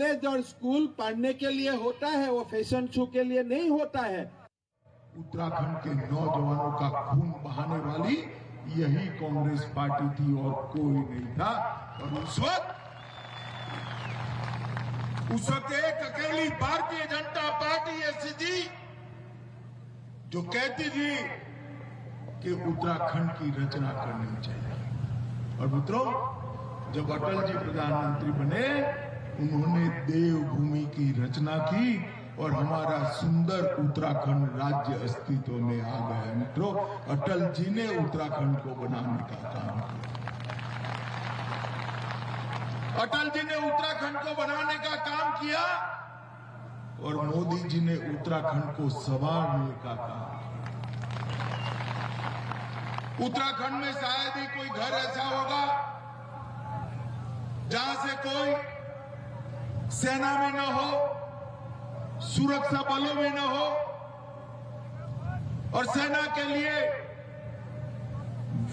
College और school पढ़ने के लिए होता है, वो फैशन शो के लिए नहीं होता है। उत्तराखंड के नौजवानों का खून बहाने वाली यही कांग्रेस पार्टी थी और कोई नहीं था। और उस वक्त एक अकेली भारतीय जनता पार्टी ऐसी थी जो कहती थी कि उत्तराखंड की रचना करनी चाहिए। और मित्रों, जब अटल जी प्रधानमंत्री बने, उन्होंने देवभूमि की रचना की और हमारा सुंदर उत्तराखंड राज्य अस्तित्व में आ गया। मित्रों, अटल जी ने उत्तराखंड को बनाने का काम किया। अटल जी ने उत्तराखंड को बनाने का काम किया और मोदी जी ने उत्तराखंड को संवारने का काम किया। उत्तराखंड में शायद ही कोई घर ऐसा होगा जहां से कोई सेना में न हो, सुरक्षा बलों में न हो, और सेना के लिए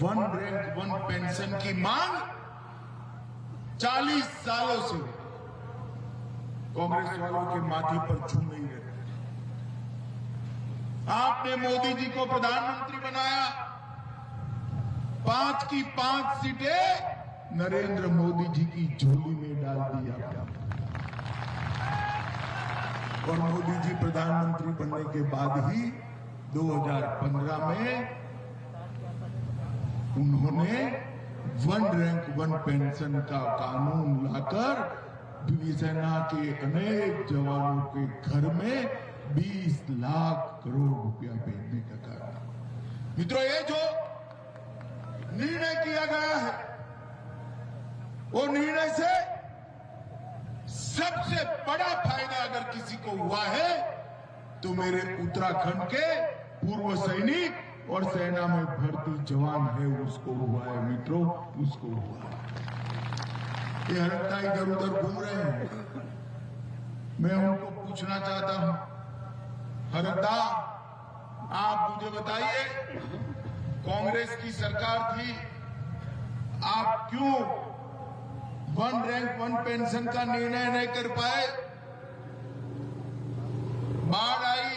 1 रैंक 1 पेंशन की मांग 40 सालों से कांग्रेस वालों के माथे पर झूम नहीं रहती। आपने मोदी जी को प्रधानमंत्री बनाया, 5 की 5 सीटें नरेंद्र मोदी जी की झोली में डाल दिया। और मोदी जी प्रधानमंत्री बनने के बाद ही 2015 में उन्होंने 1 रैंक 1 पेंशन का कानून लाकर सेना के अनेक जवानों के घर में 20 लाख करोड़ रुपया भेजने का कारण। मित्रों, ये जो निर्णय किया गया है, वो निर्णय से सबसे बड़ा फायदा अगर किसी को हुआ है तो मेरे उत्तराखंड के पूर्व सैनिक और सेना में भर्ती जवान है, उसको हुआ है। मित्रों, उसको हुआ है। ये हरकता इधर उधर घूम रहे हैं। मैं उनको पूछना चाहता हूं, हरकता, आप मुझे बताइए, कांग्रेस की सरकार थी, आप क्यों 1 रैंक 1 पेंशन का निर्णय नहीं कर पाए? बाढ़ आई,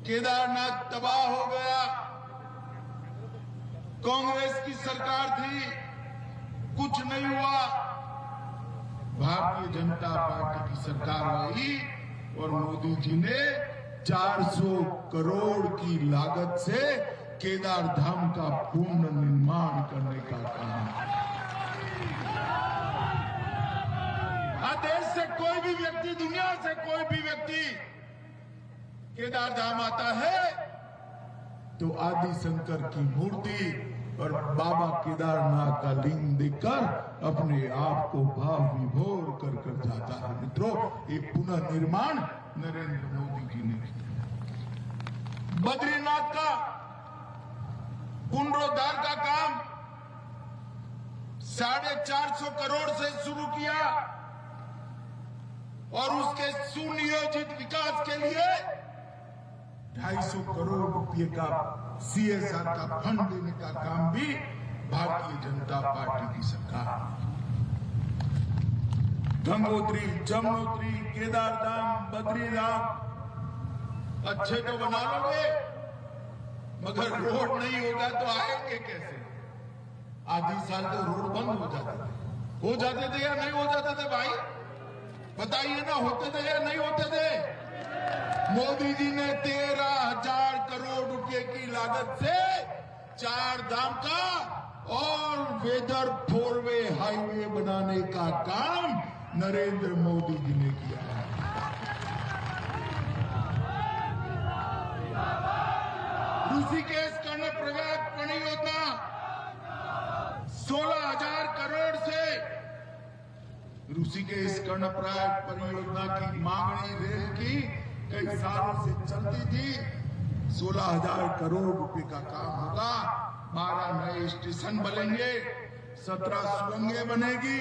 केदारनाथ तबाह हो गया, कांग्रेस की सरकार थी, कुछ नहीं हुआ। भारतीय जनता पार्टी की सरकार आई और मोदी जी ने 400 करोड़ की लागत से केदार धाम का पूर्ण निर्माण करने का काम किया। देश से कोई भी व्यक्ति, दुनिया से कोई भी व्यक्ति केदार धाम आता है तो आदि शंकर की मूर्ति और बाबा केदारनाथ का लिंग देखकर अपने आप को भाव विभोर कर कर जाता है। मित्रों, ये पुनर्निर्माण नरेंद्र मोदी जी ने किया। बद्रीनाथ का पुनरुद्धार का काम 450 करोड़ से शुरू किया और उसके सुनियोजित विकास के लिए 250 करोड़ रुपए का CSR का फंड देने का काम भी भारतीय जनता पार्टी की सरकार। गंगोत्री, जमुनोत्री, केदारधाम, बद्रीधाम अच्छे तो बना लोगे, मगर रोड नहीं होगा तो आएंगे कैसे? आधी साल तो रोड बंद हो जाते थे या नहीं हो जाते थे? भाई बताइए ना, होते थे या नहीं होते थे? मोदी जी ने 13,000 करोड़ रुपए की लागत से 4 धाम का और वेदर 4-वे हाईवे बनाने का काम नरेंद्र मोदी जी ने किया है। ऋषिकेश कर्णप्रयाग परियोजना 16,000 करोड़ से ऋषिकेश कर्णप्रयाग परियोजना की मांगनी रेल की कई सालों से चलती थी। 16,000 करोड़ रुपए का काम होगा। 12 नए स्टेशन बनेंगे, 17 सुरंगें बनेगी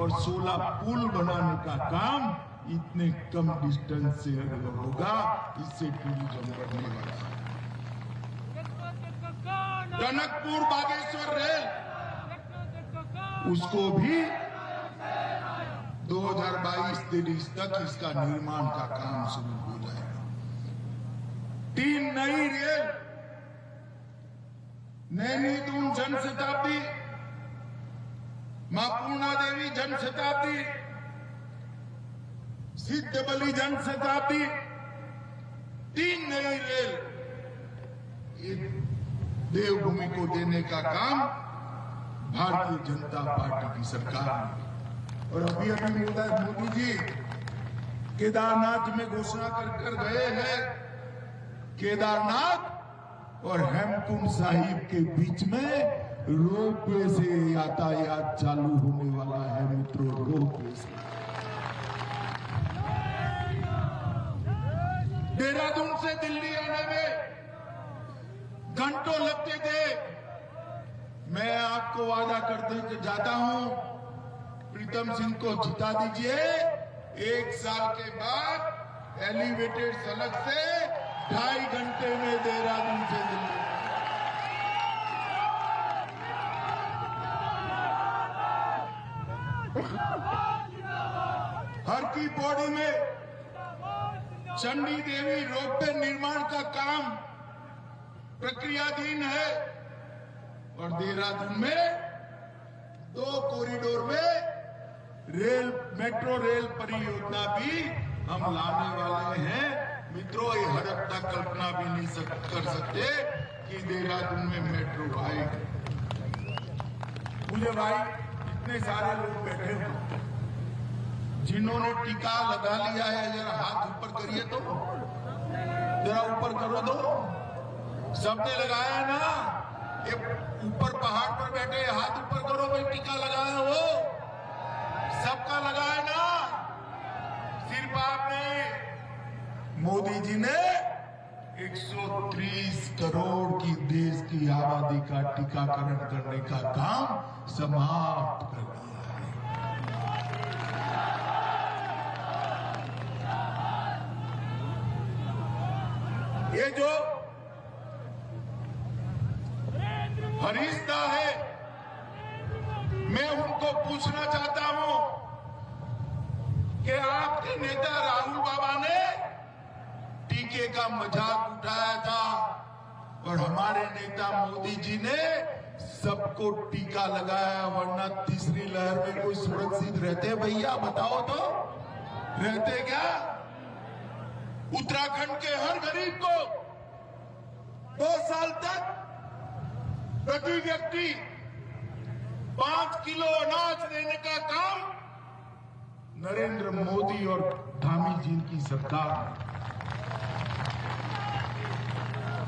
और 16 पुल बनाने का काम इतने कम डिस्टेंस से होगा। इससे टूरिज्म बढ़ने वाला है। टनकपुर बागेश्वर रेल, उसको भी 2022-23 तक इसका निर्माण का काम शुरू हो जाएगा। 3 नई रेल, नैनी दून जनशताब्दी, मां पूर्णा देवी जनशताब्दी, सिद्धबली जनशताब्दी, 3 नई रेल देवभूमि को देने का काम भारतीय जनता पार्टी की सरकार ने। और अभी मोदी जी केदारनाथ में घोषणा कर गए हैं, केदारनाथ और हेमकुंड साहिब के बीच में रोपवे से यातायात चालू होने वाला है मित्रों, रोपवे से। देहरादून से दिल्ली आने में घंटों लगते थे। मैं आपको वादा करते जाता हूं, प्रीतम सिंह को जिता दीजिए, 1 साल के बाद एलिवेटेड सड़क से 2.5 घंटे में देहरादून से दिल्ली। हर की पौड़ी में चंडी देवी रोपवे निर्माण का काम प्रक्रियाधीन है और देहरादून में 2 कॉरिडोर में मेट्रो रेल परियोजना भी हम लाने वाले हैं। मित्रों, ये हरकता कल्पना भी नहीं कर सकते कि देहरादून में मेट्रो आएगी। मुझे भाई इतने सारे लोग बैठे हुए जिन्होंने टीका लगा लिया है, जरा हाथ ऊपर करिए तो, जरा ऊपर करो तो। सबने लगाया ना, ये ऊपर पहाड़ पर बैठे हाथ ऊपर करो भाई, टीका लगाया हो, सबका लगाया ना, सिर्फ आपने। मोदी जी ने 130 करोड़ की देश की आबादी का टीकाकरण करने का काम समाप्त कर दिया है। ये जो फरिश्ता है, मैं उनको पूछना चाहता हूं कि आपके नेता राहुल बाबा ने टीके का मजाक उठाया था और हमारे नेता मोदी जी ने सबको टीका लगाया, वरना तीसरी लहर में कोई सुरक्षित रहते भैया? बताओ तो, रहते क्या? उत्तराखंड के हर गरीब को 2 साल तक प्रति व्यक्ति 5 किलो अनाज देने का काम नरेंद्र मोदी और धामी जी की सरकार ने।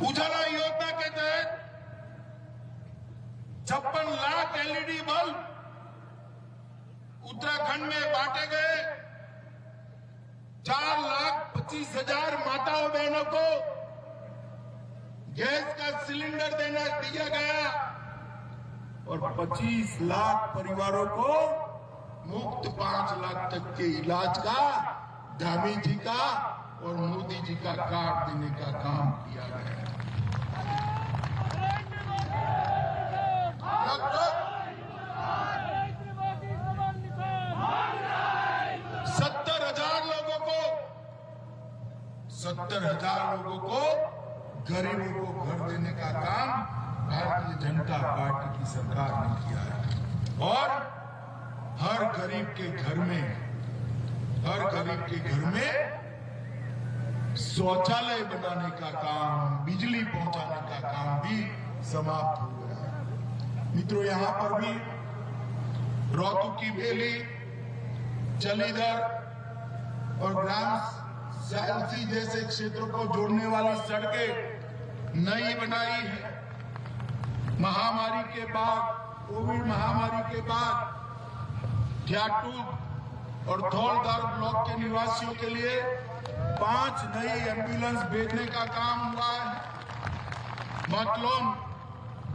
उजाला योजना के तहत 56 लाख एलईडी बल्ब उत्तराखंड में बांटे गए। 4,25,000 माताओं बहनों को गैस का सिलेंडर दिया गया और 25 लाख परिवारों को मुफ्त 5 लाख तक के इलाज का धामी जी का और मोदी जी का कार्ड देने का काम किया गया। लगभग 70,000 लोगों को गरीबों को घर देने का काम भारतीय जनता पार्टी की सरकार ने किया है। और हर गरीब के घर में शौचालय बनाने का काम, बिजली पहुंचाने का काम भी समाप्त हो गया है। मित्रों, यहां पर भी रोहतू की बेली, चलीधर और ग्राम सालसी जैसे क्षेत्रों को जोड़ने वाली सड़कें नई बनाई है। महामारी के बाद, कोविड महामारी के बाद जाटूद और धौलधार ब्लॉक के निवासियों के लिए 5 नई एम्बुलेंस भेजने का काम हुआ है। मतलब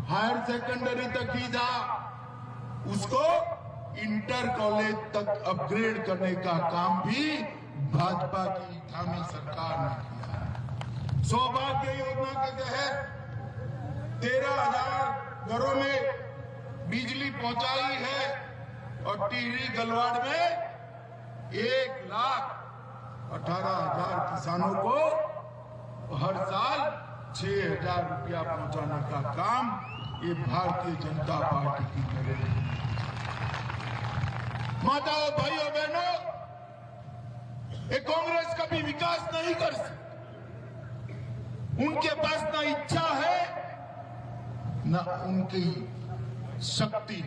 हायर सेकेंडरी तक ही जा, उसको इंटर कॉलेज तक अपग्रेड करने का काम भी भाजपा की धामी सरकार ने किया है। सौभाग्य योजना के तहत 13,000 घरों में बिजली पहुंचाई है और टिहरी गलवाड़ में 1,18,000 किसानों को हर साल 6,000 रुपया पहुंचाने का काम ये भारतीय जनता पार्टी की करेगी। माताओं, भाइयों, बहनों, ये कांग्रेस कभी विकास नहीं कर सकती। उनके पास ना इच्छा है ना उनकी शक्ति।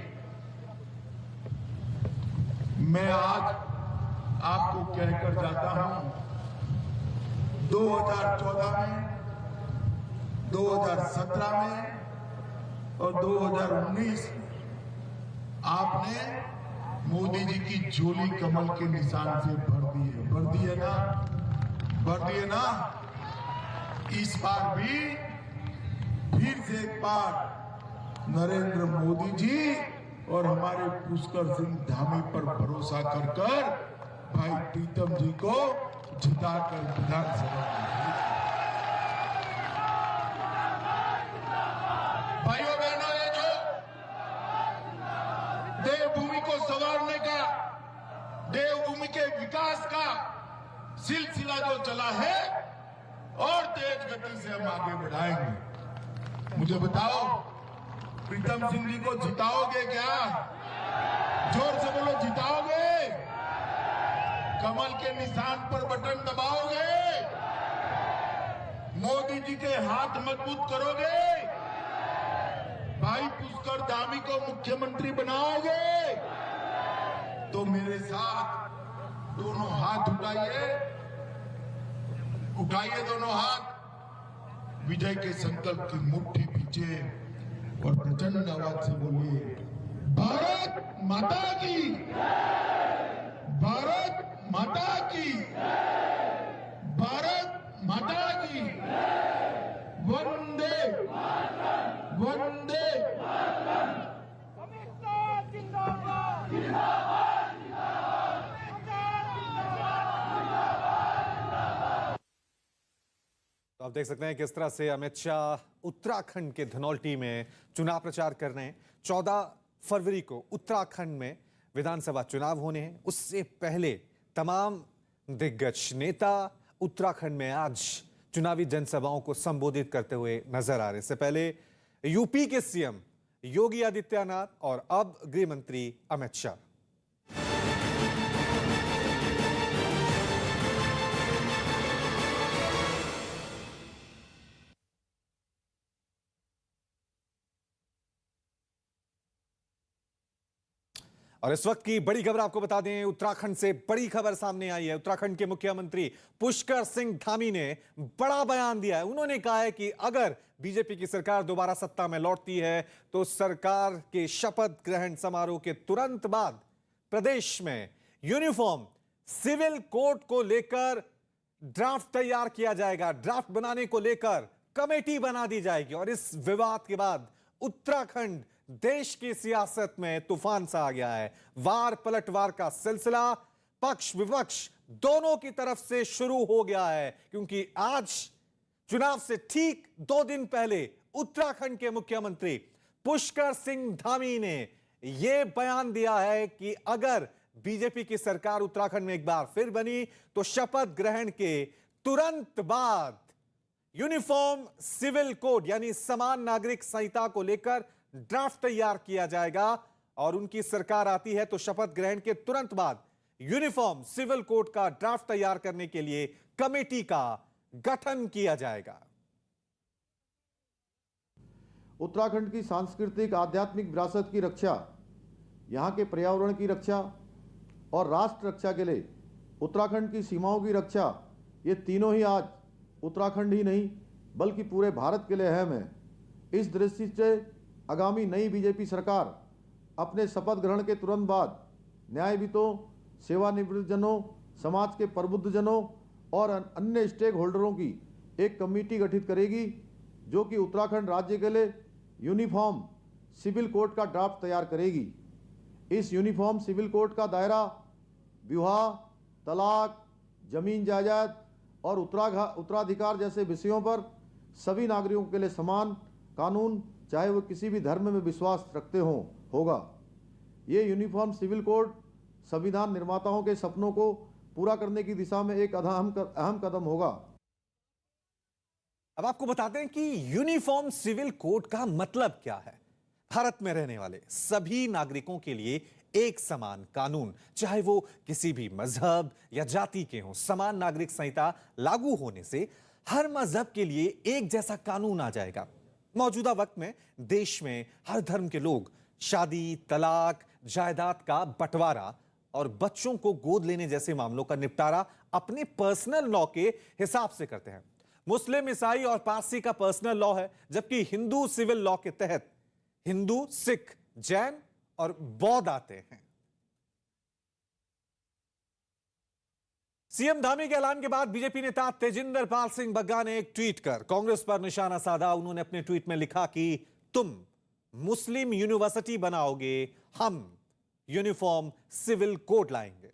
मैं आज आपको कहकर जाता हूं, 2014 में, 2017 में और 2019 आपने मोदी जी की झोली कमल के निशान से भर दी है। भर दिए ना। इस बार भी फिर से एक बार नरेंद्र मोदी जी और हमारे पुष्कर सिंह धामी पर भरोसा कर भाई प्रीतम जी को जिताकर विधानसभा में। भाइयों बहनों, ये जो देवभूमि को संवारने का, देवभूमि के विकास का सिलसिला जो चला है और तेज गति से हम आगे बढ़ाएंगे। मुझे बताओ, प्रीतम सिंह जी को जिताओगे क्या? जोर से बोलो, जिताओगे? कमल के निशान पर बटन दबाओगे? मोदी जी के हाथ मजबूत करोगे? भाई पुष्कर धामी को मुख्यमंत्री बनाओगे? तो मेरे साथ दोनों हाथ उठाइए दोनों हाथ, विजय के संकल्प की मुट्ठी पीछे और प्रचंड आवाज से बोलिए, भारत माता की, भारत माता की, भारत माता की, वंदे वंदे। तो आप देख सकते हैं किस तरह से अमित शाह उत्तराखंड के धनौल्टी में चुनाव प्रचार कर रहे हैं। 14 फरवरी को उत्तराखंड में विधानसभा चुनाव होने हैं। उससे पहले तमाम दिग्गज नेता उत्तराखंड में आज चुनावी जनसभाओं को संबोधित करते हुए नजर आ रहे हैं। इससे पहले यूपी के सीएम योगी आदित्यनाथ और अब गृह मंत्री अमित शाह। और इस वक्त की बड़ी खबर आपको बता दें, उत्तराखंड से बड़ी खबर सामने आई है। उत्तराखंड के मुख्यमंत्री पुष्कर सिंह धामी ने बड़ा बयान दिया है। उन्होंने कहा है कि अगर बीजेपी की सरकार दोबारा सत्ता में लौटती है तो सरकार के शपथ ग्रहण समारोह के तुरंत बाद प्रदेश में यूनिफॉर्म सिविल कोड को लेकर ड्राफ्ट तैयार किया जाएगा। ड्राफ्ट बनाने को लेकर कमेटी बना दी जाएगी। और इस विवाद के बाद उत्तराखंड देश की सियासत में तूफान सा आ गया है। वार पलटवार का सिलसिला पक्ष विपक्ष दोनों की तरफ से शुरू हो गया है, क्योंकि आज चुनाव से ठीक 2 दिन पहले उत्तराखंड के मुख्यमंत्री पुष्कर सिंह धामी ने यह बयान दिया है कि अगर बीजेपी की सरकार उत्तराखंड में एक बार फिर बनी तो शपथ ग्रहण के तुरंत बाद यूनिफॉर्म सिविल कोड यानी समान नागरिक संहिता को लेकर ड्राफ्ट तैयार किया जाएगा। और उनकी सरकार आती है तो शपथ ग्रहण के तुरंत बाद यूनिफॉर्म सिविल कोड का ड्राफ्ट तैयार करने के लिए कमेटी का गठन किया जाएगा। उत्तराखंड की सांस्कृतिक आध्यात्मिक विरासत की रक्षा, यहां के पर्यावरण की रक्षा और राष्ट्र रक्षा के लिए उत्तराखंड की सीमाओं की रक्षा, ये तीनों ही आज उत्तराखंड ही नहीं बल्कि पूरे भारत के लिए अहम है। इस दृष्टि से आगामी नई बीजेपी सरकार अपने शपथ ग्रहण के तुरंत बाद न्यायविदों, सेवानिवृत्त जनों, समाज के प्रबुद्ध जनों और अन्य स्टेक होल्डरों की एक कमेटी गठित करेगी, जो कि उत्तराखंड राज्य के लिए यूनिफॉर्म सिविल कोड का ड्राफ्ट तैयार करेगी। इस यूनिफॉर्म सिविल कोड का दायरा विवाह, तलाक, जमीन जायदाद और उत्तराधिकार जैसे विषयों पर सभी नागरिकों के लिए समान कानून, चाहे वो किसी भी धर्म में विश्वास रखते हों, होगा। ये यूनिफॉर्म सिविल कोड संविधान निर्माताओं के सपनों को पूरा करने की दिशा में एक अहम कदम होगा। अब आपको बताते हैं कि यूनिफॉर्म सिविल कोड का मतलब क्या है। भारत में रहने वाले सभी नागरिकों के लिए एक समान कानून, चाहे वो किसी भी मजहब या जाति के हों। समान नागरिक संहिता लागू होने से हर मजहब के लिए एक जैसा कानून आ जाएगा। मौजूदा वक्त में देश में हर धर्म के लोग शादी, तलाक, जायदाद का बंटवारा और बच्चों को गोद लेने जैसे मामलों का निपटारा अपने पर्सनल लॉ के हिसाब से करते हैं। मुस्लिम, ईसाई और पारसी का पर्सनल लॉ है, जबकि हिंदू सिविल लॉ के तहत हिंदू, सिख, जैन और बौद्ध आते हैं। सीएम धामी के ऐलान के बाद बीजेपी नेता तेजिंदर पाल सिंह बग्गा ने एक ट्वीट कर कांग्रेस पर निशाना साधा। उन्होंने अपने ट्वीट में लिखा कि तुम मुस्लिम यूनिवर्सिटी बनाओगे, हम यूनिफॉर्म सिविल कोड लाएंगे।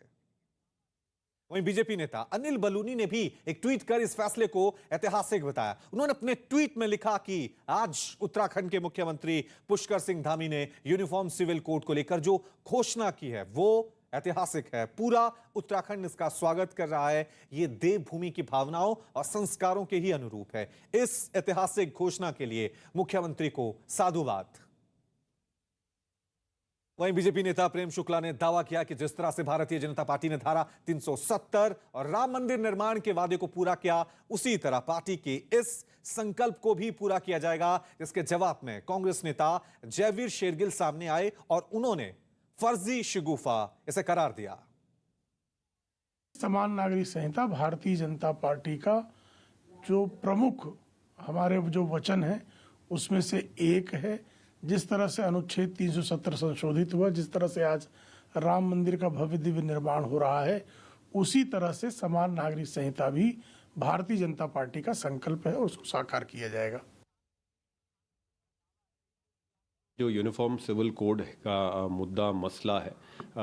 वहीं बीजेपी नेता अनिल बलूनी ने भी एक ट्वीट कर इस फैसले को ऐतिहासिक बताया। उन्होंने अपने ट्वीट में लिखा कि आज उत्तराखंड के मुख्यमंत्री पुष्कर सिंह धामी ने यूनिफॉर्म सिविल कोड को लेकर जो घोषणा की है वो ऐतिहासिक है। पूरा उत्तराखंड इसका स्वागत कर रहा है। ये देवभूमि की भावनाओं और संस्कारों के ही अनुरूप है। इस ऐतिहासिक घोषणा के लिए मुख्यमंत्री को साधुवाद। वहीं बीजेपी नेता प्रेम शुक्ला ने दावा किया कि जिस तरह से भारतीय जनता पार्टी ने धारा 370 और राम मंदिर निर्माण के वादे को पूरा किया, उसी तरह पार्टी के इस संकल्प को भी पूरा किया जाएगा। जिसके जवाब में कांग्रेस नेता जयवीर शेरगिल सामने आए और उन्होंने फर्जी शगुफा इसे करार दिया। समान नागरिक संहिता भारतीय जनता पार्टी का जो प्रमुख हमारे जो वचन है उसमें से एक है। जिस तरह से अनुच्छेद 370 संशोधित हुआ, जिस तरह से आज राम मंदिर का भव्य दिव्य निर्माण हो रहा है, उसी तरह से समान नागरिक संहिता भी भारतीय जनता पार्टी का संकल्प है और उसको साकार किया जाएगा। जो यूनिफॉर्म सिविल कोड का मुद्दा मसला है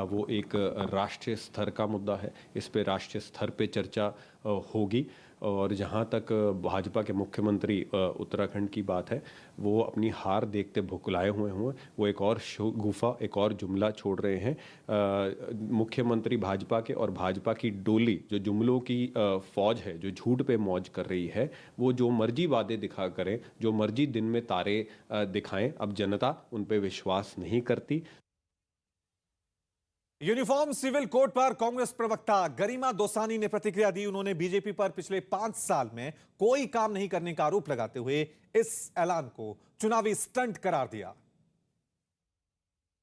वो एक राष्ट्रीय स्तर का मुद्दा है। इस पे राष्ट्रीय स्तर पे चर्चा होगी और जहाँ तक भाजपा के मुख्यमंत्री उत्तराखंड की बात है, वो अपनी हार देखते भुखलाए हुए हैं। वो एक और गुफा, एक और जुमला छोड़ रहे हैं। मुख्यमंत्री भाजपा के और भाजपा की डोली जो जुमलों की फौज है, जो झूठ पे मौज कर रही है, वो जो मर्जी वादे दिखा करें, जो मर्जी दिन में तारे दिखाएं, अब जनता उन पे विश्वास नहीं करती। यूनिफॉर्म सिविल कोड पर कांग्रेस प्रवक्ता गरिमा दोसानी ने प्रतिक्रिया दी। उन्होंने बीजेपी पर पिछले 5 साल में कोई काम नहीं करने का आरोप लगाते हुए इस ऐलान को चुनावी स्टंट करार दिया।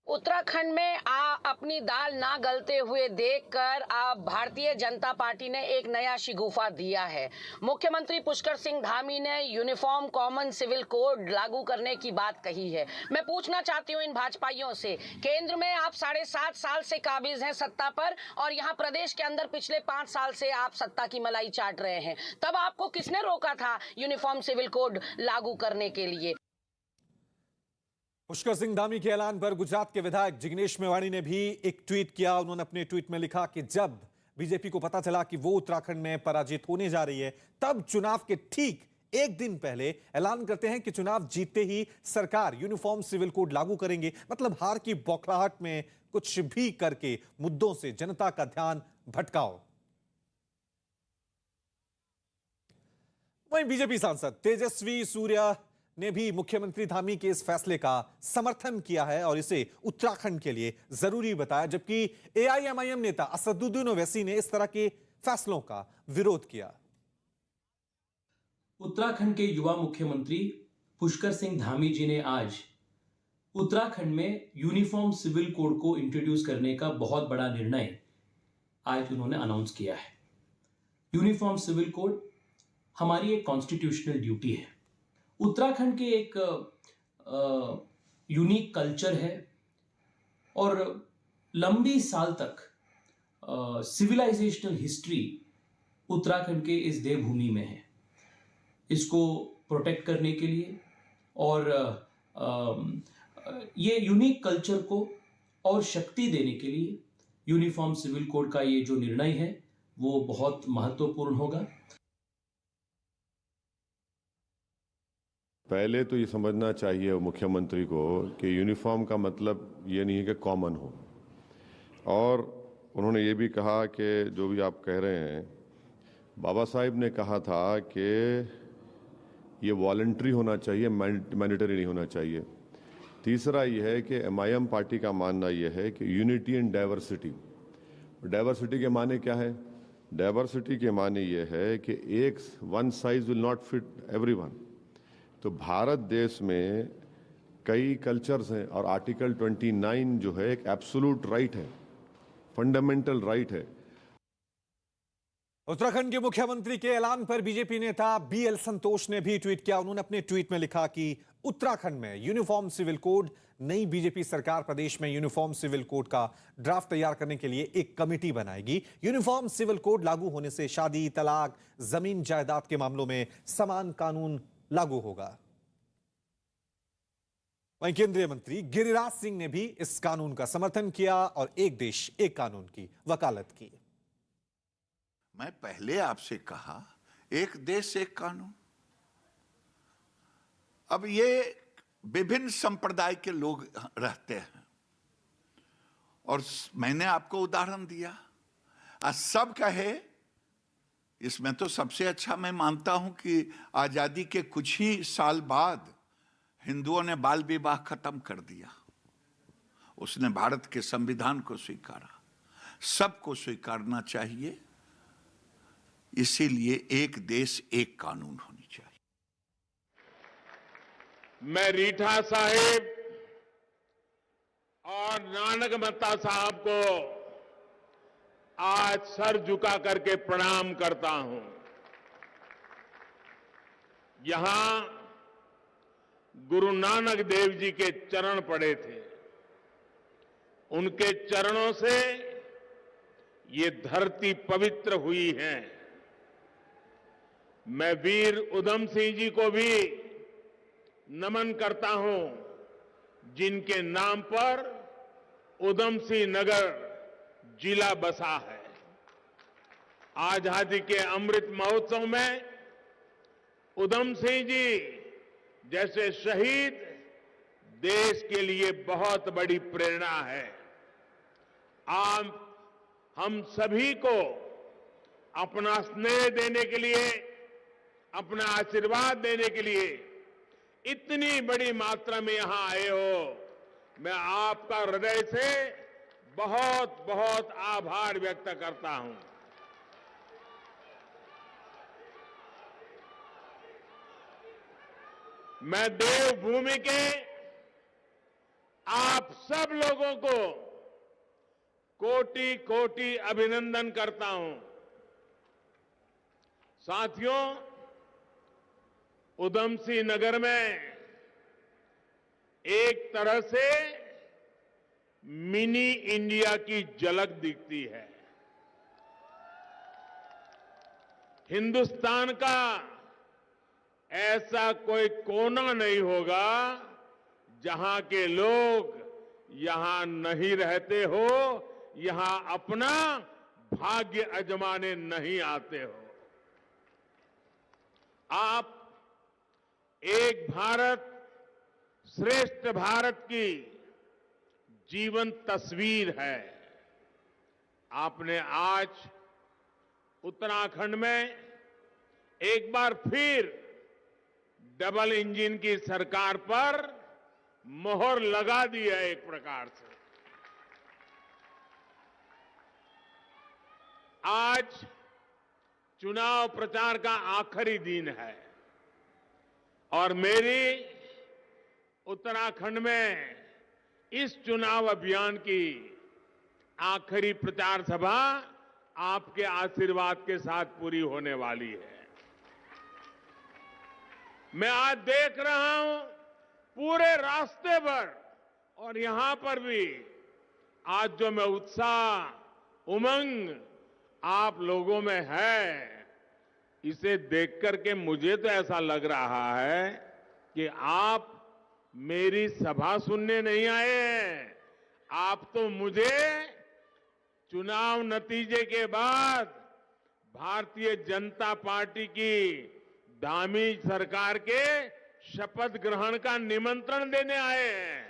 उत्तराखंड में अपनी दाल ना गलते हुए देखकर भारतीय जनता पार्टी ने एक नया शिगुफा दिया है। मुख्यमंत्री पुष्कर सिंह धामी ने यूनिफॉर्म कॉमन सिविल कोड लागू करने की बात कही है। मैं पूछना चाहती हूँ इन भाजपाइयों से, केंद्र में आप 7.5 साल से काबिज हैं सत्ता पर और यहाँ प्रदेश के अंदर पिछले 5 साल से आप सत्ता की मलाई चाट रहे हैं, तब आपको किसने रोका था यूनिफॉर्म सिविल कोड लागू करने के लिए? पुष्कर सिंह धामी के ऐलान पर गुजरात के विधायक जिग्नेश मेवाणी ने भी एक ट्वीट किया। उन्होंने अपने ट्वीट में लिखा कि जब बीजेपी को पता चला कि वो उत्तराखंड में पराजित होने जा रही है, तब चुनाव के ठीक एक दिन पहले ऐलान करते हैं कि चुनाव जीतते ही सरकार यूनिफॉर्म सिविल कोड लागू करेंगे। मतलब हार की बौखलाहट में कुछ भी करके मुद्दों से जनता का ध्यान भटकाओ। वहीं बीजेपी सांसद तेजस्वी सूर्या ने भी मुख्यमंत्री धामी के इस फैसले का समर्थन किया है और इसे उत्तराखंड के लिए जरूरी बताया, जबकि एआईएमआईएम नेता असदुद्दीन ओवैसी ने इस तरह के फैसलों का विरोध किया। उत्तराखंड के युवा मुख्यमंत्री पुष्कर सिंह धामी जी ने आज उत्तराखंड में यूनिफॉर्म सिविल कोड को इंट्रोड्यूस करने का बहुत बड़ा निर्णय आज उन्होंने अनाउंस किया है। यूनिफॉर्म सिविल कोड हमारी एक कॉन्स्टिट्यूशनल ड्यूटी है। उत्तराखंड के एक यूनिक कल्चर है और लंबी साल तक सिविलाइजेशनल हिस्ट्री उत्तराखंड के इस देवभूमि में है। इसको प्रोटेक्ट करने के लिए और ये यूनिक कल्चर को और शक्ति देने के लिए यूनिफॉर्म सिविल कोड का ये जो निर्णय है वो बहुत महत्वपूर्ण होगा। पहले तो ये समझना चाहिए मुख्यमंत्री को कि यूनिफॉर्म का मतलब ये नहीं है कि कॉमन हो, और उन्होंने ये भी कहा कि जो भी आप कह रहे हैं, बाबा साहिब ने कहा था कि ये वॉलंटरी होना चाहिए, मैंडेटरी नहीं होना चाहिए। तीसरा ये है कि MIM पार्टी का मानना ये है कि यूनिटी एंड डाइवर्सिटी। डाइवर्सिटी के माने क्या है? डाइवर्सिटी के माने ये है कि एक one size will not fit everyone. तो भारत देश में कई कल्चर्स हैं और आर्टिकल 29 जो है एक एब्सोल्यूट राइट है, फंडामेंटल राइट है। उत्तराखंड के मुख्यमंत्री के ऐलान पर बीजेपी नेता BL संतोष ने भी ट्वीट किया। उन्होंने अपने ट्वीट में लिखा कि उत्तराखंड में यूनिफॉर्म सिविल कोड, नई बीजेपी सरकार प्रदेश में यूनिफॉर्म सिविल कोड का ड्राफ्ट तैयार करने के लिए एक कमेटी बनाएगी। यूनिफॉर्म सिविल कोड लागू होने से शादी, तलाक, जमीन जायदाद के मामलों में समान कानून लागू होगा। वहीं केंद्रीय मंत्री गिरिराज सिंह ने भी इस कानून का समर्थन किया और एक देश एक कानून की वकालत की। मैं पहले आपसे कहा, एक देश एक कानून। अब ये विभिन्न संप्रदाय के लोग रहते हैं और मैंने आपको उदाहरण दिया। आज सब कहे, इसमें तो सबसे अच्छा मैं मानता हूं कि आजादी के कुछ ही साल बाद हिंदुओं ने बाल विवाह खत्म कर दिया। उसने भारत के संविधान को स्वीकारा। सबको स्वीकारना चाहिए, इसीलिए एक देश एक कानून होनी चाहिए। मैं रीठा साहिब और नानक मत्ता साहब को आज सर झुका करके प्रणाम करता हूं। यहां गुरु नानक देव जी के चरण पड़े थे। उनके चरणों से ये धरती पवित्र हुई है। मैं वीर उधम सिंह जी को भी नमन करता हूं, जिनके नाम पर उधम सिंह नगर जिला बसा है। आजादी के अमृत महोत्सव में उधम सिंह जी जैसे शहीद देश के लिए बहुत बड़ी प्रेरणा है। आप हम सभी को अपना स्नेह देने के लिए, अपना आशीर्वाद देने के लिए इतनी बड़ी मात्रा में यहां आए हो। मैं आपका हृदय से बहुत बहुत आभार व्यक्त करता हूं। मैं देवभूमि के आप सब लोगों को कोटि कोटि अभिनंदन करता हूं। साथियों, उधम सिंह नगर में एक तरह से मिनी इंडिया की झलक दिखती है। हिंदुस्तान का ऐसा कोई कोना नहीं होगा जहां के लोग यहां नहीं रहते हो, यहां अपना भाग्य आजमाने नहीं आते हो। आप एक भारत श्रेष्ठ भारत की जीवन तस्वीर है। आपने आज उत्तराखंड में एक बार फिर डबल इंजन की सरकार पर मोहर लगा दी है। एक प्रकार से आज चुनाव प्रचार का आखिरी दिन है और मेरी उत्तराखंड में इस चुनाव अभियान की आखिरी प्रचार सभा आपके आशीर्वाद के साथ पूरी होने वाली है। मैं आज देख रहा हूं पूरे रास्ते पर और यहां पर भी आज जो मैं उत्साह, उमंग आप लोगों में है, इसे देख करके मुझे तो ऐसा लग रहा है कि आप मेरी सभा सुनने नहीं आए हैं। आप तो मुझे चुनाव नतीजे के बाद भारतीय जनता पार्टी की धामी सरकार के शपथ ग्रहण का निमंत्रण देने आए हैं।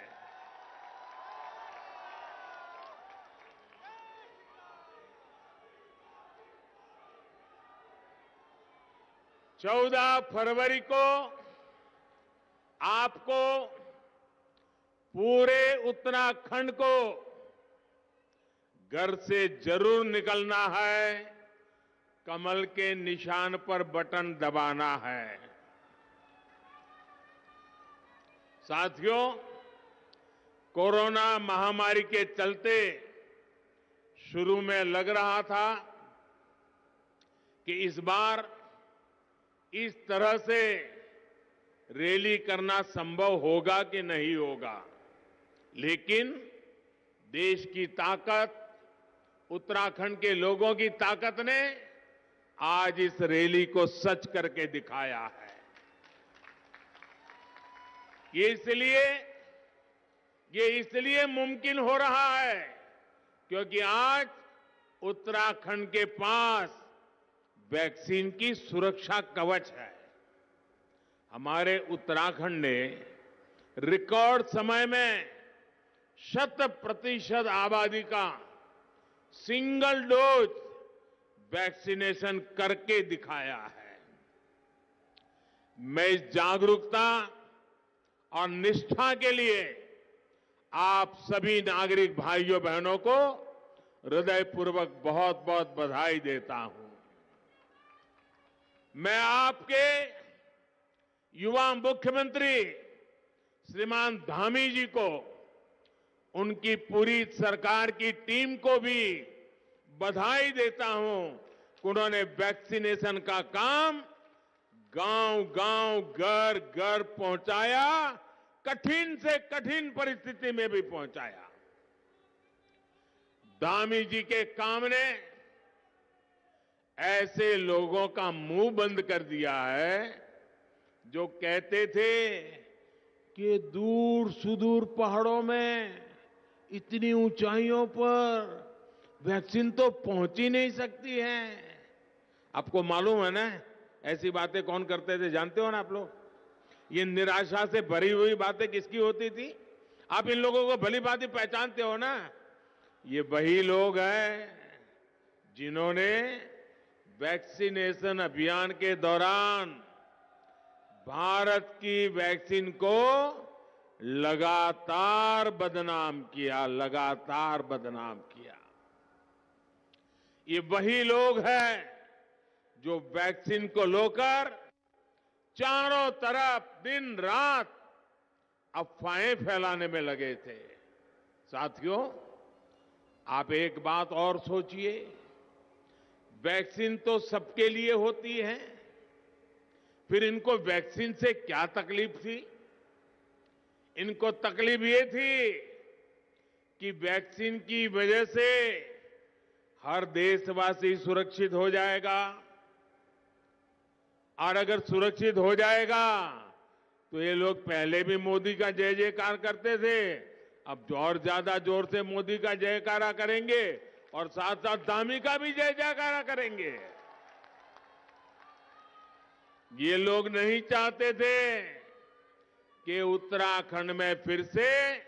14 फरवरी को आपको पूरे उत्तराखंड को घर से जरूर निकलना है, कमल के निशान पर बटन दबाना है। साथियों, कोरोना महामारी के चलते शुरू में लग रहा था कि इस बार इस तरह से रैली करना संभव होगा कि नहीं होगा, लेकिन देश की ताकत, उत्तराखंड के लोगों की ताकत ने आज इस रैली को सच करके दिखाया है। ये इसलिए मुमकिन हो रहा है क्योंकि आज उत्तराखंड के पास वैक्सीन की सुरक्षा कवच है। हमारे उत्तराखंड ने रिकॉर्ड समय में 100% आबादी का सिंगल डोज वैक्सीनेशन करके दिखाया है। मैं इस जागरूकता और निष्ठा के लिए आप सभी नागरिक भाइयों बहनों को हृदयपूर्वक बहुत बहुत बधाई देता हूं। मैं आपके युवा मुख्यमंत्री श्रीमान धामी जी को, उनकी पूरी सरकार की टीम को भी बधाई देता हूं कि उन्होंने वैक्सीनेशन का काम गांव-गांव, घर-घर पहुंचाया, कठिन से कठिन परिस्थिति में भी पहुंचाया। धामी जी के काम ने ऐसे लोगों का मुंह बंद कर दिया है जो कहते थे कि दूर सुदूर पहाड़ों में, इतनी ऊंचाइयों पर वैक्सीन तो पहुंच ही नहीं सकती है। आपको मालूम है ना ऐसी बातें कौन करते थे, जानते हो ना आप लोग? ये निराशा से भरी हुई बातें किसकी होती थी? आप इन लोगों को भली भांति पहचानते हो ना? ये वही लोग हैं जिन्होंने वैक्सीनेशन अभियान के दौरान भारत की वैक्सीन को लगातार बदनाम किया, लगातार बदनाम किया। ये वही लोग हैं जो वैक्सीन को लेकर चारों तरफ दिन रात अफवाहें फैलाने में लगे थे। साथियों, आप एक बात और सोचिए, वैक्सीन तो सबके लिए होती है, फिर इनको वैक्सीन से क्या तकलीफ थी? इनको तकलीफ ये थी कि वैक्सीन की वजह से हर देशवासी सुरक्षित हो जाएगा, और अगर सुरक्षित हो जाएगा तो ये लोग पहले भी मोदी का जय जयकार करते थे, अब और ज्यादा जोर से मोदी का जयकारा करेंगे और साथ साथ धामी का भी जय जयकारा करेंगे। ये लोग नहीं चाहते थे कि उत्तराखंड में फिर से,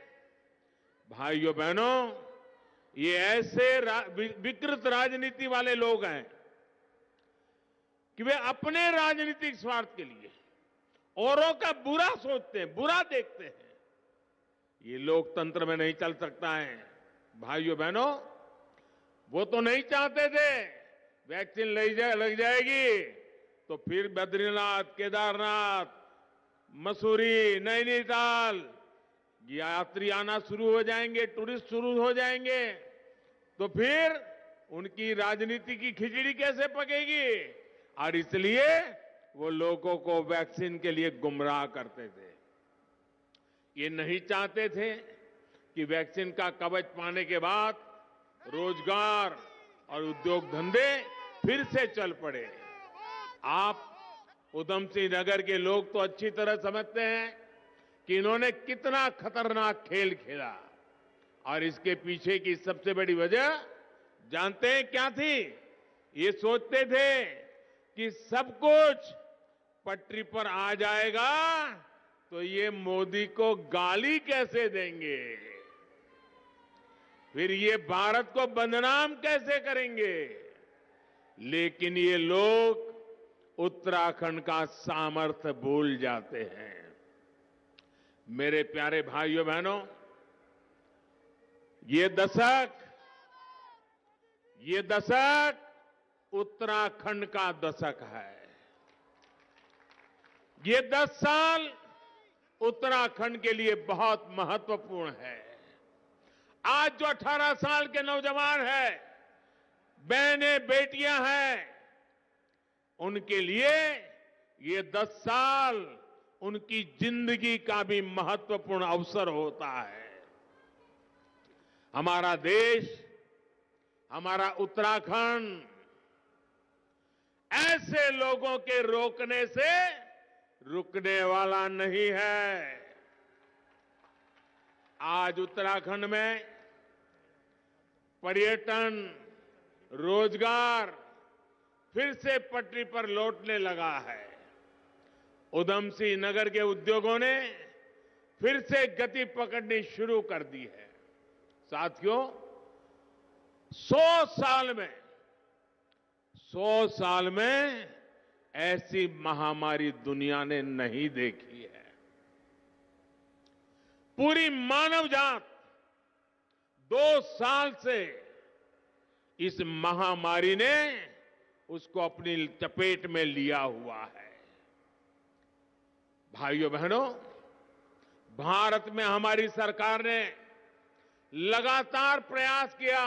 भाइयों बहनों, ये ऐसे विकृत राजनीति वाले लोग हैं कि वे अपने राजनीतिक स्वार्थ के लिए औरों का बुरा सोचते हैं, बुरा देखते हैं। ये लोकतंत्र में नहीं चल सकता है। भाइयों बहनों, वो तो नहीं चाहते थे वैक्सीन लग जाएगी तो फिर बद्रीनाथ, केदारनाथ, मसूरी, नैनीताल यात्री आना शुरू हो जाएंगे, टूरिस्ट शुरू हो जाएंगे, तो फिर उनकी राजनीति की खिचड़ी कैसे पकेगी? और इसलिए वो लोगों को वैक्सीन के लिए गुमराह करते थे। ये नहीं चाहते थे कि वैक्सीन का कवच पाने के बाद रोजगार और उद्योग धंधे फिर से चल पड़े। आप उधम सिंह नगर के लोग तो अच्छी तरह समझते हैं कि इन्होंने कितना खतरनाक खेल खेला, और इसके पीछे की सबसे बड़ी वजह जानते हैं क्या थी? ये सोचते थे कि सब कुछ पटरी पर आ जाएगा तो ये मोदी को गाली कैसे देंगे, फिर ये भारत को बदनाम कैसे करेंगे। लेकिन ये लोग उत्तराखंड का सामर्थ्य भूल जाते हैं। मेरे प्यारे भाइयों बहनों, ये दशक उत्तराखंड का दशक है। ये 10 साल उत्तराखंड के लिए बहुत महत्वपूर्ण है। आज जो 18 साल के नौजवान हैं, बहनें बेटियां हैं, उनके लिए ये 10 साल उनकी जिंदगी का भी महत्वपूर्ण अवसर होता है। हमारा देश, हमारा उत्तराखंड ऐसे लोगों के रोकने से रुकने वाला नहीं है। आज उत्तराखंड में पर्यटन, रोजगार फिर से पटरी पर लौटने लगा है। उधम सिंह नगर के उद्योगों ने फिर से गति पकड़नी शुरू कर दी है। साथियों, 100 साल में ऐसी महामारी दुनिया ने नहीं देखी है। पूरी मानव जात 2 साल से इस महामारी ने उसको अपनी चपेट में लिया हुआ है। भाइयों बहनों, भारत में हमारी सरकार ने लगातार प्रयास किया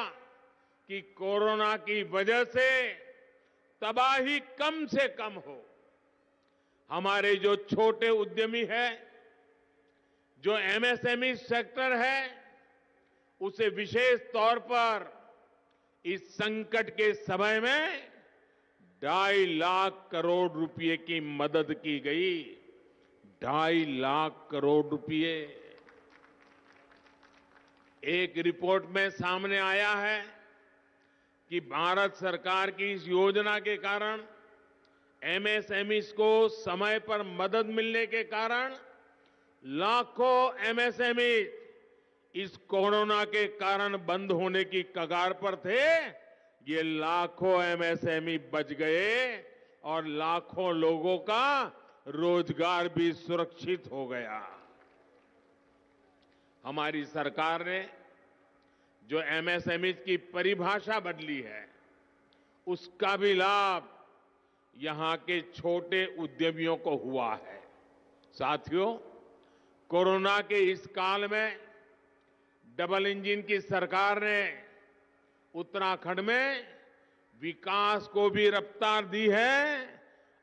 कि कोरोना की वजह से तबाही कम से कम हो। हमारे जो छोटे उद्यमी हैं, जो एमएसएमई सेक्टर है, उसे विशेष तौर पर इस संकट के समय में 2.5 लाख करोड़ रुपए की मदद की गई। 2.5 लाख करोड़ रुपए। एक रिपोर्ट में सामने आया है कि भारत सरकार की इस योजना के कारण एमएसएमईज को समय पर मदद मिलने के कारण लाखों एमएसएमईज इस कोरोना के कारण बंद होने की कगार पर थे। ये लाखों एमएसएमई बच गए और लाखों लोगों का रोजगार भी सुरक्षित हो गया। हमारी सरकार ने जो एमएसएमई की परिभाषा बदली है, उसका भी लाभ यहां के छोटे उद्यमियों को हुआ है। साथियों, कोरोना के इस काल में डबल इंजन की सरकार ने उत्तराखंड में विकास को भी रफ्तार दी है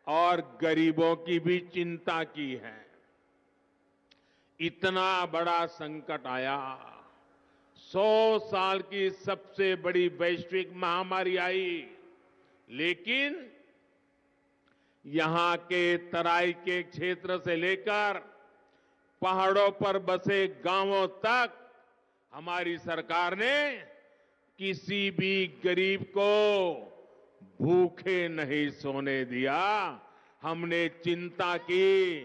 और गरीबों की भी चिंता की है। इतना बड़ा संकट आया, 100 साल की सबसे बड़ी वैश्विक महामारी आई, लेकिन यहां के तराई के क्षेत्र से लेकर पहाड़ों पर बसे गांवों तक हमारी सरकार ने किसी भी गरीब को भूखे नहीं सोने दिया। हमने चिंता की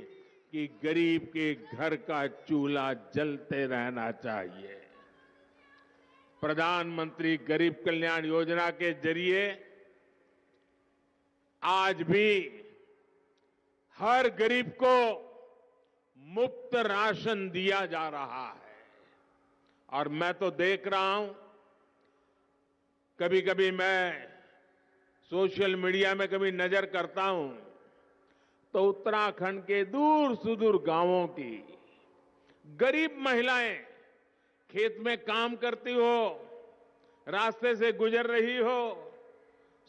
कि गरीब के घर का चूल्हा जलते रहना चाहिए। प्रधानमंत्री गरीब कल्याण योजना के जरिए आज भी हर गरीब को मुफ्त राशन दिया जा रहा है। और मैं तो देख रहा हूं, कभी कभी मैं सोशल मीडिया में कभी नजर करता हूं तो उत्तराखंड के दूर सुदूर गांवों की गरीब महिलाएं खेत में काम करती हो, रास्ते से गुजर रही हो,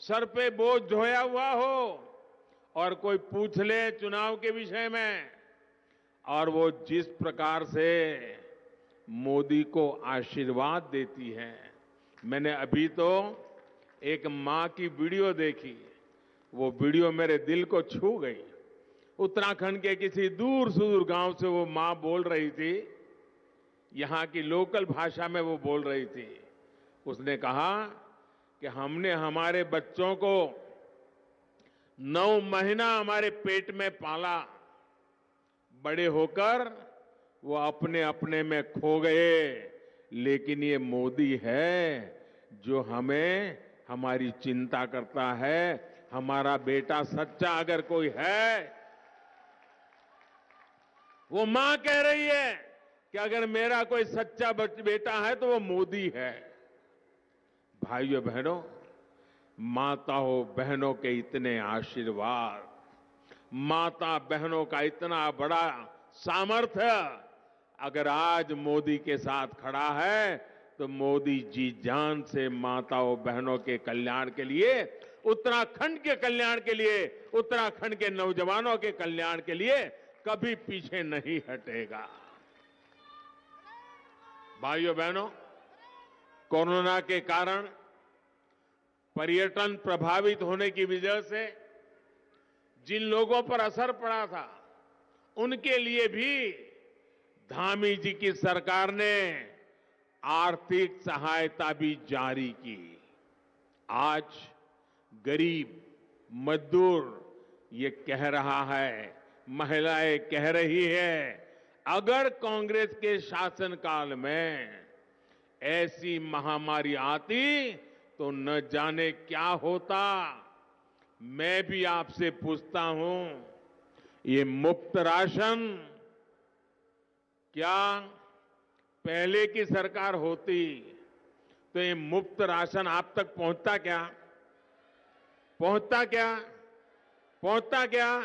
सर पे बोझ ढोया हुआ हो और कोई पूछ ले चुनाव के विषय में, और वो जिस प्रकार से मोदी को आशीर्वाद देती है। मैंने अभी तो एक मां की वीडियो देखी, वो वीडियो मेरे दिल को छू गई। उत्तराखंड के किसी दूर सुदूर गांव से वो मां बोल रही थी, यहां की लोकल भाषा में वो बोल रही थी। उसने कहा कि हमने हमारे बच्चों को 9 महीना हमारे पेट में पाला, बड़े होकर वो अपने अपने में खो गए, लेकिन ये मोदी है जो हमें हमारी चिंता करता है, हमारा बेटा सच्चा अगर कोई है, वो मां कह रही है कि अगर मेरा कोई सच्चा बेटा है तो वो मोदी है। भाइयों बहनों, माताओं बहनों के इतने आशीर्वाद, माता बहनों का इतना बड़ा सामर्थ्य अगर आज मोदी के साथ खड़ा है तो मोदी जी जान से माताओं बहनों के कल्याण के लिए, उत्तराखंड के कल्याण के लिए, उत्तराखंड के नौजवानों के कल्याण के लिए कभी पीछे नहीं हटेगा। भाइयों बहनों, कोरोना के कारण पर्यटन प्रभावित होने की वजह से जिन लोगों पर असर पड़ा था, उनके लिए भी धामी जी की सरकार ने आर्थिक सहायता भी जारी की। आज गरीब मजदूर ये कह रहा है, महिलाएं कह रही है, अगर कांग्रेस के शासनकाल में ऐसी महामारी आती तो न जाने क्या होता। मैं भी आपसे पूछता हूं, ये मुफ्त राशन क्या पहले की सरकार होती तो ये मुफ्त राशन आप तक पहुंचता क्या? पहुंचता क्या?